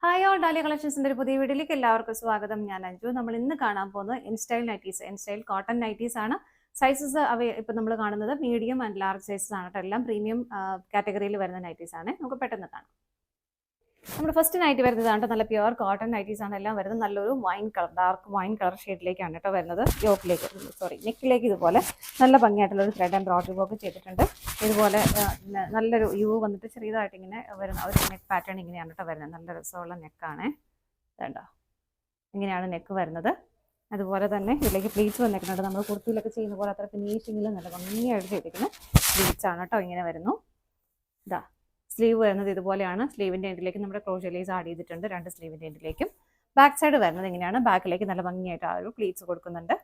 Hi all dahlia കളക്ഷൻസിന്റെ ഒരു പുതിയ വീഡിയോയിലേക്ക് എല്ലാവർക്കും സ്വാഗതം. ഞാൻ അഞ്ജു. നമ്മൾ ഇന്ന് കാണാൻ പോകുന്നത് InStyle nighties, InStyle cotton nighties ആണ്. സൈസസ് ഇപ്പം നമ്മൾ കാണുന്നത് മീഡിയം ആൻഡ് ലാർജ് സൈസസ് ആണ് കേട്ടോ. എല്ലാം പ്രീമിയം കാറ്റഗറിയിൽ വരുന്ന നൈറ്റീസ് ആണ്. നമുക്ക് പെട്ടെന്ന് കാണാം. നമ്മുടെ ഫസ്റ്റ് നൈറ്റ് വരുന്നതാണ് നല്ല പ്യുവർ കോട്ടൺ നൈറ്റീസ് ആണ്. എല്ലാം വരുന്നത് നല്ലൊരു wine colour, dark wine colour ഷെയ്ഡിലേക്കാണ് കേട്ടോ വരുന്നത്. നെക്കിലേക്ക് ഇതുപോലെ നല്ല ഭംഗിയായിട്ടുള്ള ഒരു ത്രെഡ് എംബ്രോയിഡറി വർക്ക് ചെയ്തിട്ടുണ്ട്. ഇതുപോലെ നല്ലൊരു യു വന്നിട്ട് ചെറിയതായിട്ട് ഇങ്ങനെ വരുന്ന ഒരു നെക്ക് പാറ്റേൺ ഇങ്ങനെയാണ് കേട്ടോ വരുന്നത്. നല്ല രസമുള്ള നെക്കാണ്. വേണ്ടോ, ഇങ്ങനെയാണ് നെക്ക് വരുന്നത്. അതുപോലെ തന്നെ ഇതിലേക്ക് പ്ലീറ്റ്സ് വന്നിട്ടുണ്ട്. നമ്മൾ കുർത്തിയിലൊക്കെ ചെയ്യുന്ന പോലെ അത്ര ഫിനിഷിങ്ങിൽ നല്ല ഭംഗിയായിട്ട് ചെയ്തിരിക്കുന്ന പ്ലീറ്റ്സ് ആണ് കേട്ടോ. ഇങ്ങനെ വരുന്നു. ഇതാ സ്ലീവ് വരുന്നത് ഇതുപോലെയാണ്. സ്ലീവിൻ്റെ എൻഡിലേക്ക് നമ്മുടെ ക്രോഷേ ലേസ് ആഡ് ചെയ്തിട്ടുണ്ട്. രണ്ട് സ്ലീവിൻ്റെ എൻഡിലേക്കും. ബാക്ക് സൈഡ് വരുന്നത് ഇങ്ങനെയാണ്. ബാക്കിലേക്ക് നല്ല ഭംഗിയായിട്ട് ആ ഒരു പ്ലീറ്റ്സ് കൊടുക്കുന്നുണ്ട്.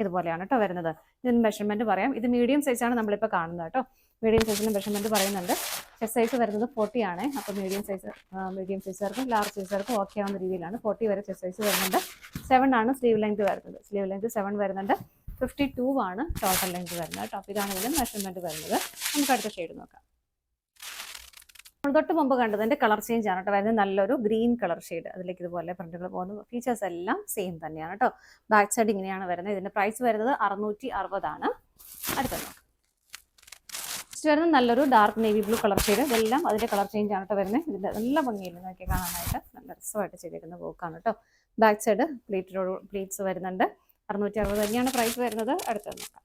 ഇതുപോലെയാണ് കേട്ടോ വരുന്നത്. ഇതിന് മെഷർമെൻറ്റ് പറയാം. ഇത് മീഡിയം സൈസാണ് നമ്മളിപ്പോൾ കാണുന്നത് കേട്ടോ. മീഡിയം സൈസിന് മെഷർമെൻറ്റ് പറയുന്നുണ്ട്. ചെസ്റ്റ് സൈസ് വരുന്നത് 40 ആണ്. അപ്പോൾ മീഡിയം സൈസുകാർക്കും ലാർജ് സൈസുകാർക്കും ഓക്കെ ആവുന്ന രീതിയിലാണ് 40 വരെ ചെസ്റ്റ് സൈസ് വരുന്നുണ്ട്. 7 ആണ് സ്ലീവ് ലെങ്ത് വരുന്നത്. സ്ലീവ് ലെങ്ത് 7 വരുന്നുണ്ട്. 52 ആണ് ടോട്ടൽ ലെങ്ത് വരുന്നത് കേട്ടോ. അപ്പോൾ ഇതാണ് ഇതിൻ്റെ മെഷർമെൻറ്റ് വരുന്നത്. നമുക്ക് അടുത്ത ഷെയ്ഡ് നോക്കാം. തൊട്ട് മുമ്പ് കണ്ടതിൻ്റെ കളർ ചേഞ്ച് ആണ് കേട്ടോ വരുന്നത്. നല്ലൊരു ഗ്രീൻ കളർ ഷെയ്ഡ്. അതിലേക്ക് ഇതുപോലെ പ്രിന്റുകൾ പോകുന്ന ഫീച്ചേഴ്സ് എല്ലാം സെയിം തന്നെയാണ് കേട്ടോ. ബാക്ക് സൈഡ് ഇങ്ങനെയാണ് വരുന്നത്. ഇതിൻ്റെ പ്രൈസ് വരുന്നത് 660 ആണ്. അടുത്ത നോക്കാം. നെക്സ്റ്റ് വരുന്നത് നല്ലൊരു dark navy blue colour shade. ഇതെല്ലാം അതിൻ്റെ കളർ ചേഞ്ച് ആണ് കേട്ടോ വരുന്നത്. ഇതിൻ്റെ നല്ല ഭംഗിയിൽ നോക്കി കാണാനായിട്ട് നല്ല രസമായിട്ട് ചെയ്തിരിക്കുന്ന വർക്കാണ് കേട്ടോ. ബാക്ക് സൈഡ് പ്ലീറ്റ്സ് വരുന്നുണ്ട്. 660 തന്നെയാണ് പ്രൈസ് വരുന്നത്. അടുത്ത നോക്കാം.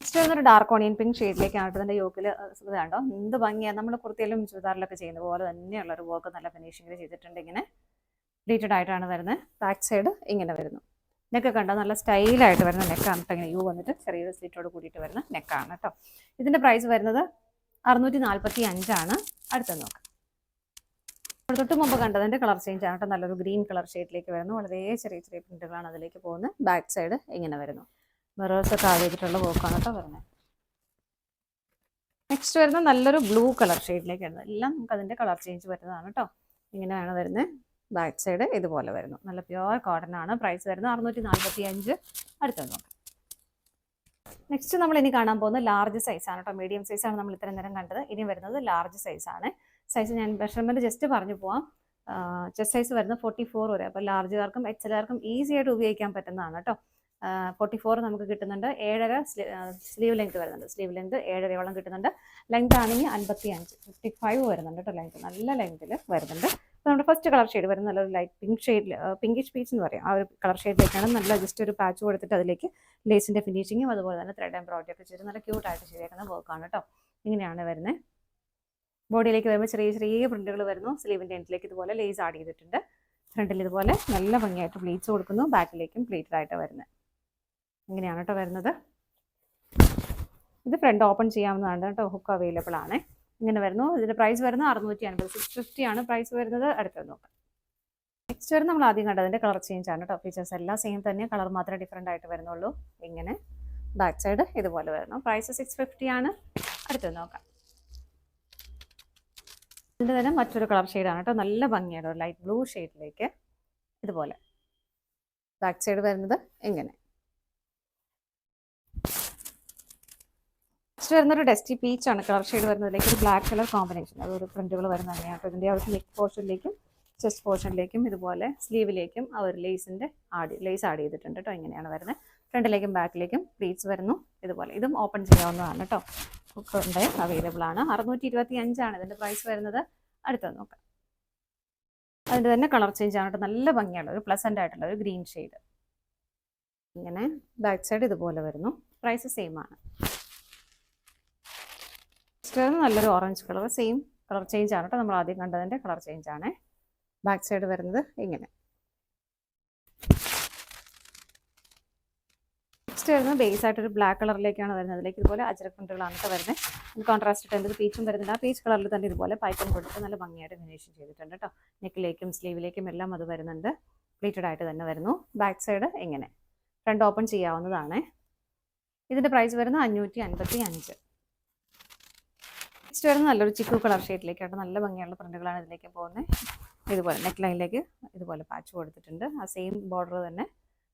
നെക്സ്റ്റ് വരുന്നൊരു ഡാർക്ക് ഓണിയൻ പിങ്ക് ഷെയ്ഡിലേക്കാണ്. ഇതിൻ്റെ യോക്കിൽ ഇതാണ്ടോ എന്ത് ഭംഗിയാണ്. നമ്മൾ കുർത്തിയിലും ചുരിദാറിലൊക്കെ ചെയ്യുന്ന പോലെ തന്നെയുള്ളൊരു വർക്ക് നല്ല ഫിനിഷിങ്ങിൽ ചെയ്തിട്ടുണ്ട്. ഇങ്ങനെ പ്ലീറ്റഡ് ആയിട്ടാണ് വരുന്നത്. ബാക്ക് സൈഡ് ഇങ്ങനെ വരുന്നു. നെക്ക് കണ്ടോ നല്ല സ്റ്റൈലായിട്ട് വരുന്ന നെക്കാണ് കേട്ടോ. ഇങ്ങനെ യു വന്നിട്ട് ചെറിയൊരു സ്ലിറ്റോട് കൂടിയിട്ട് വരുന്ന നെക്കാണ് കേട്ടോ. ഇതിൻ്റെ പ്രൈസ് വരുന്നത് 645 ആണ്. അടുത്തത് നോക്കാം. തൊട്ട് മുമ്പ് കണ്ടതിൻ്റെ കളർ ചേഞ്ച് ആണ് കേട്ടോ. നല്ലൊരു ഗ്രീൻ കളർ ഷെയ്ഡിലേക്ക് വരുന്നു. വളരെ ചെറിയ ചെറിയ പ്രിന്റുകളാണ് അതിലേക്ക് പോകുന്നത്. ബാക്ക് സൈഡ് ഇങ്ങനെ വരുന്നു. മിറേഴ്സ് ഒക്കെ ആഡ് ചെയ്തിട്ടുള്ള വർക്കാണ് കേട്ടോ വരുന്നത്. നെക്സ്റ്റ് വരുന്നത് നല്ലൊരു ബ്ലൂ കളർ ഷെയ്ഡിലേക്ക് വരുന്നത്. എല്ലാം നമുക്ക് അതിൻ്റെ കളർ ചേഞ്ച് വരുന്നതാണ് കേട്ടോ. ഇങ്ങനെയാണ് വരുന്നത്. ബാക്ക് സൈഡ് ഇതുപോലെ വരുന്നു. നല്ല പ്യുവർ കോട്ടൺ ആണ്. പ്രൈസ് വരുന്നത് 645. അടുത്തത് നോക്കാം. നെക്സ്റ്റ് നമ്മൾ ഇനി കാണാൻ പോകുന്നത് ലാർജ് സൈസാണ് കേട്ടോ. മീഡിയം സൈസാണ് നമ്മൾ ഇത്രയും നേരം കണ്ടത്. ഇനി വരുന്നത് ലാർജ് സൈസാണ്. സൈസ് ഞാൻ മെഷർമെൻറ്റ് ജസ്റ്റ് പറഞ്ഞു പോവാം. ചെസ്റ്റ് സൈസ് വരുന്നത് 44 വരെ. അപ്പോൾ ലാർജുകാർക്കും എക്സലുകാർക്കും ഈസി ആയിട്ട് ഉപയോഗിക്കാൻ പറ്റുന്നതാണ് കേട്ടോ. 44 നമുക്ക് കിട്ടുന്നുണ്ട്. 7.5 സ്ലീവ് ലെങ്ത് വരുന്നുണ്ട്. സ്ലീവ് ലെങ്ത് 7.5 കിട്ടുന്നുണ്ട്. ലെങ്ത് ആണെങ്കിൽ 55, 55 വരുന്നുണ്ട് കേട്ടോ. ലെങ്ത് നല്ല ലെങ്തിൽ വരുന്നുണ്ട്. അപ്പോൾ നമ്മുടെ ഫസ്റ്റ് കളർ ഷെയ്ഡ് വരുന്നത് നല്ലൊരു ലൈറ്റ് പിങ്ക് ഷെയ്ഡിൽ, പിങ്കിഷ് പീച്ച് എന്ന് പറയും. ആ ഒരു കളർ ഷെയ്ഡിലേക്കാണ്. നല്ല ജസ്റ്റ് ഒരു പാച്ച് കൊടുത്തിട്ട് അതിലേക്ക് ലേസിൻ്റെ ഫിനിഷിങ്ങും അതുപോലെ തന്നെ ത്രെഡ് എംബ്രോയിഡറി ഒക്കെ ചെയ്ത് നല്ല ക്യൂട്ടായിട്ട് ചെയ്തേക്കുന്ന വർക്കാണ് കേട്ടോ. ഇങ്ങനെയാണ് വരുന്നത്. ബോഡിയിലേക്ക് വരുമ്പോൾ ചെറിയ ചെറിയ പ്രിന്റുകൾ വരുന്നു. സ്ലീവിൻ്റെ എൻഡിലേക്ക് ഇതുപോലെ ലേസ് ആഡ് ചെയ്തിട്ടുണ്ട്. ഫ്രണ്ടിൽ ഇതുപോലെ നല്ല ഭംഗിയായിട്ട് പ്ലീറ്റ്സ് കൊടുക്കുന്നു. ബാക്കിലേക്കും പ്ലീറ്റഡ് ആയിട്ട് വരുന്നത്. ഇങ്ങനെയാണ് കേട്ടോ വരുന്നത്. ഇത് ഫ്രണ്ട് ഓപ്പൺ ചെയ്യാവുന്നതാണ് കേട്ടോ. ഹുക്ക് അവൈലബിൾ ആണ്. ഇങ്ങനെ വരുന്നു. ഇതിൻ്റെ പ്രൈസ് വരുന്നത് 650, 650 ആണ് പ്രൈസ് വരുന്നത്. അടുത്തത് നോക്കാം. നെക്സ്റ്റ് വരുന്നത് നമ്മൾ ആദ്യം കണ്ടതിൻ്റെ കളർ ചേഞ്ച് ആണ് കേട്ടോ. ഫീച്ചേഴ്സ് എല്ലാം സെയിം തന്നെ, കളർ മാത്രമേ ഡിഫറെൻ്റ് ആയിട്ട് വരുന്നുള്ളൂ. ഇങ്ങനെ ബാക്ക് സൈഡ് ഇതുപോലെ വരുന്നു. പ്രൈസ് 650 ആണ്. അടുത്തത് നോക്കാം. ഇതിൻ്റെ തന്നെ മറ്റൊരു കളർ ഷെയ്ഡാണ് കേട്ടോ. നല്ല ഭംഗിയാണ്. ഒരു ലൈറ്റ് ബ്ലൂ ഷെയ്ഡിലേക്ക് ഇതുപോലെ ബാക്ക് സൈഡ് വരുന്നത് ഇങ്ങനെ. നെക്സ്റ്റ് വരുന്നൊരു ഡസ്റ്റി പീച്ചാണ് കളർ ഷെയ്ഡ് വരുന്നതിലേക്ക് ഒരു ബ്ലാക്ക് കളർ കോമ്പിനേഷൻ. അതൊരു പ്രിന്റുകൾ വരുന്ന തന്നെയാണ്. അപ്പോൾ ഇതിൻ്റെ ആ ഒരു നെക്ക് പോർഷനിലേക്കും ചെസ്റ്റ് പോർഷനിലേക്കും ഇതുപോലെ സ്ലീവിലേക്കും ആ ഒരു ലേസ് ആഡ് ചെയ്തിട്ടുണ്ട് കേട്ടോ. ഇങ്ങനെയാണ് വരുന്നത്. ഫ്രണ്ടിലേക്കും ബാക്കിലേക്കും പ്ലീറ്റ്സ് വരുന്നു ഇതുപോലെ. ഇതും ഓപ്പൺ ചെയ്യാവുന്നതാണ് കേട്ടോ. ഹുക്ക് അവൈലബിൾ ആണ്. 625 ആണ് ഇതിൻ്റെ പ്രൈസ് വരുന്നത്. അടുത്തത് നോക്കാം. അതിൻ്റെ തന്നെ കളർ ചേഞ്ച് ആണ് കേട്ടോ. നല്ല ഭംഗിയുള്ള ഒരു പ്ലസൻ്റ് ആയിട്ടുള്ള ഒരു ഗ്രീൻ ഷെയ്ഡ്. ഇങ്ങനെ ബാക്ക് സൈഡ് ഇതുപോലെ വരുന്നു. പ്രൈസ് സെയിം ആണ്. നല്ലൊരു orange colour, same colour change ആണ് കേട്ടോ. നമ്മൾ ആദ്യം കണ്ടതിൻ്റെ കളർ ചേഞ്ച് ആണ്. ബാക്ക് സൈഡ് വരുന്നത് ഇങ്ങനെ. നെക്സ്റ്റ് വരുന്നത് ബേസ് ആയിട്ടൊരു ബ്ലാക്ക് കളറിലേക്കാണ് വരുന്നത്. അതിലേക്ക് ഇതുപോലെ അജരക് പ്രിന്റുകളാണ് കേട്ടോ വരുന്നത്. കോൺട്രാസ്റ്റ് ടെൻറ്റ് പീച്ചും വരുന്നുണ്ട്. ആ പീച്ച് കളറിൽ തന്നെ ഇതുപോലെ പൈപ്പും കൊടുത്ത് നല്ല ഭംഗിയായിട്ട് ഫിനിഷിങ് ചെയ്തിട്ടുണ്ട് കേട്ടോ. നെക്കിലേക്കും സ്ലീവിലേക്കും എല്ലാം അത് വരുന്നുണ്ട്. പ്ലീറ്റഡ് ആയിട്ട് തന്നെ വരുന്നു. ബാക്ക് സൈഡ് ഇങ്ങനെ. ഫ്രണ്ട് ഓപ്പൺ ചെയ്യാവുന്നതാണ്. ഇതിൻ്റെ പ്രൈസ് വരുന്നത് 555. നെക്സ്റ്റ് വരുന്നത് നല്ലൊരു ചിക്കു കളർ ഷെയ്ഡിലേക്കായിട്ട് നല്ല ഭംഗിയുള്ള പ്രിന്റുകളാണ് ഇതിലേക്ക് പോകുന്നത്. ഇതുപോലെ നെക്ക് ലൈനിലേക്ക് ഇതുപോലെ പാച്ച് കൊടുത്തിട്ടുണ്ട്. ആ സെയിം ബോർഡർ തന്നെ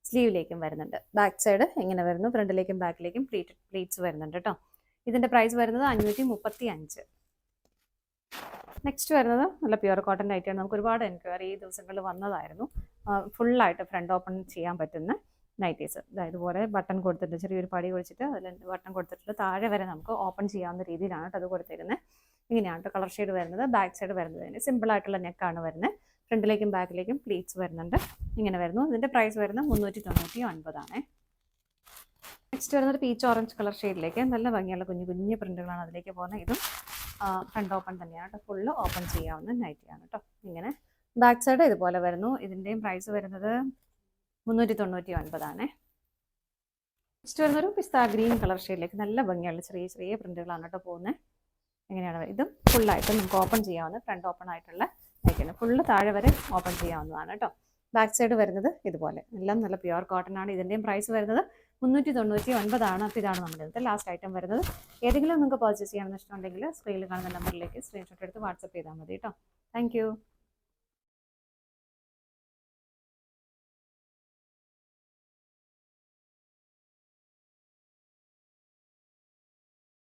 സ്ലീവിലേക്കും വരുന്നുണ്ട്. ബാക്ക് സൈഡ് ഇങ്ങനെ വരുന്നു. ഫ്രണ്ടിലേക്കും ബാക്കിലേക്കും പ്ലീറ്റ്സ് വരുന്നുണ്ട് കേട്ടോ. ഇതിൻ്റെ പ്രൈസ് വരുന്നത് 535. നെക്സ്റ്റ് വരുന്നത് നല്ല പ്യുവർ കോട്ടൺ നൈറ്റിയാണ്. നമുക്ക് ഒരുപാട് എൻക്വയറി ഈ ദിവസങ്ങളിൽ വന്നതായിരുന്നു. ഫുള്ളായിട്ട് ഫ്രണ്ട് ഓപ്പൺ ചെയ്യാൻ പറ്റുന്ന നൈറ്റീസ്. ഇതുപോലെ ബട്ടൺ കൊടുത്തിട്ട് ചെറിയൊരു പടി ഒഴിച്ചിട്ട് അതിൽ ബട്ടൺ കൊടുത്തിട്ട് താഴെ വരെ നമുക്ക് ഓപ്പൺ ചെയ്യാവുന്ന രീതിയിലാണ് അത് കൊടുത്തിരുന്നത്. ഇങ്ങനെയാണ് കളർ ഷെയ്ഡ് വരുന്നത്. ബാക്ക് സൈഡ് വരുന്നത് സിമ്പിളായിട്ടുള്ള നെക്കാണ് വരുന്നത്. ഫ്രണ്ടിലേക്കും ബാക്കിലേക്കും പ്ലീറ്റ്സ് വരുന്നുണ്ട്. ഇങ്ങനെ വരുന്നു. ഇതിൻ്റെ പ്രൈസ് വരുന്നത് 399 നെക്സ്റ്റ് വരുന്നത് പീച്ച് ഓറഞ്ച് കളർ ഷെയ്ഡിലേക്ക് നല്ല ഭംഗിയുള്ള കുഞ്ഞു കുഞ്ഞു പ്രിന്റുകളാണ് അതിലേക്ക് പോകുന്നത്. ഇതും ഫ്രണ്ട് ഓപ്പൺ തന്നെയാണ് കേട്ടോ. ഫുള്ള് ഓപ്പൺ ചെയ്യാവുന്ന നൈറ്റിയാണ് കേട്ടോ. ഇങ്ങനെ ബാക്ക് സൈഡ് ഇതുപോലെ വരുന്നു. ഇതിൻ്റെയും പ്രൈസ് വരുന്നത് 399 നെക്സ്റ്റ് വരുന്നൊരു പിസ്ത ഗ്രീൻ കളർ ഷെയ്ഡിലേക്ക് നല്ല ഭംഗിയുള്ള ചെറിയ ചെറിയ പ്രിന്റുകളാണ് കേട്ടോ പോകുന്നത്. എങ്ങനെയാണ് ഇതും ഫുള്ളായിട്ട് നമുക്ക് ഓപ്പൺ ചെയ്യാവുന്ന ഫ്രണ്ട് ഓപ്പൺ ആയിട്ടുള്ള നൈറ്റിയാണ്. ഫുള്ള് താഴെ വരെ ഓപ്പൺ ചെയ്യാവുന്നതാണ് കേട്ടോ. ബാക്ക് സൈഡ് വരുന്നത് ഇതുപോലെ എല്ലാം നല്ല പ്യുവർ കോട്ടൺ ആണ്. ഇതിൻ്റെയും പ്രൈസ് വരുന്നത് 399 അപ്പോൾ ഇതാണ് നമ്മുടെ ഇന്നത്തെ ലാസ്റ്റ് ഐറ്റം വരുന്നത്. ഏതെങ്കിലും നിങ്ങൾക്ക് പർച്ചേസ് ചെയ്യണമെന്ന് ഇഷ്ടമുണ്ടെങ്കിൽ സ്ക്രീനിൽ കാണുന്ന നമ്പറിലേക്ക് സ്ക്രീൻഷോട്ട് എടുത്ത് വാട്സപ്പ് ചെയ്താൽ മതി കേട്ടോ. താങ്ക്